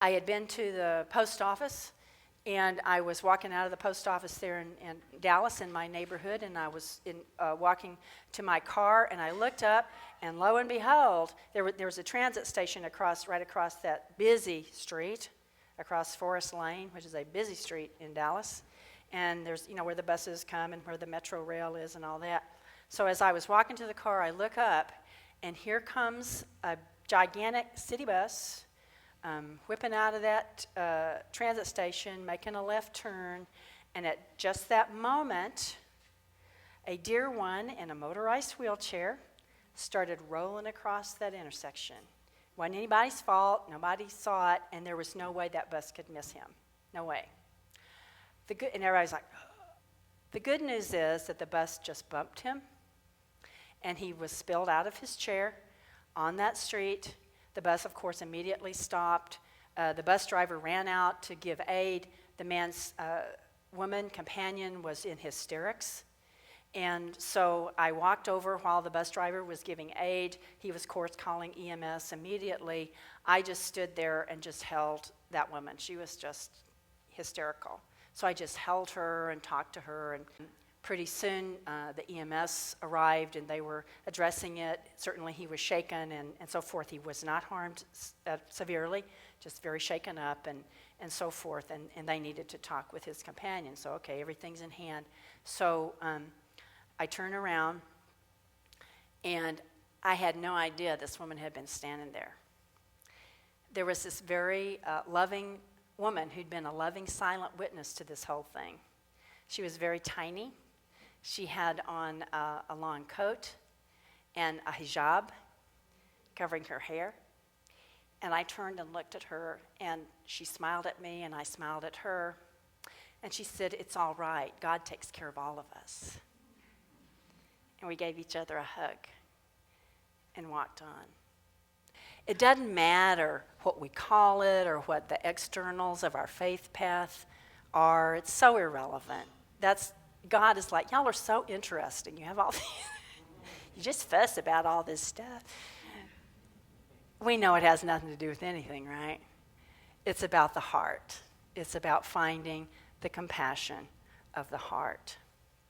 I had been to the post office, and I was walking out of the post office there in Dallas in my neighborhood, and I was walking to my car, and I looked up, and lo and behold, there was a transit station right across that busy street, across Forest Lane, which is a busy street in Dallas, and there's, where the buses come and where the Metro Rail is and all that. So as I was walking to the car, I look up, and here comes a gigantic city bus, whipping out of that transit station, making a left turn, and at just that moment, a dear one in a motorized wheelchair started rolling across that intersection. Wasn't anybody's fault, nobody saw it, and there was no way that bus could miss him. No way. And everybody's like, the good news is that the bus just bumped him, and he was spilled out of his chair on that street. The bus, of course, immediately stopped. The bus driver ran out to give aid. The man's woman companion was in hysterics. And so I walked over while the bus driver was giving aid. He was, of course, calling EMS immediately. I just stood there and just held that woman. She was just hysterical. So I just held her and talked to her, and pretty soon the EMS arrived and they were addressing it. Certainly he was shaken and so forth. He was not harmed severely, just very shaken up and so forth, and they needed to talk with his companion. So, okay, everything's in hand. So I turn around, and I had no idea this woman had been standing there. There was this very loving woman who'd been a loving, silent witness to this whole thing. She was very tiny. She had on a long coat and a hijab covering her hair. And I turned and looked at her, and she smiled at me, and I smiled at her. And she said, "It's all right. God takes care of all of us." And we gave each other a hug and walked on. It doesn't matter what we call it or what the externals of our faith path are. It's so irrelevant. God is like, y'all are so interesting. You have all these, you just fuss about all this stuff. We know it has nothing to do with anything, right? It's about the heart. It's about finding the compassion of the heart.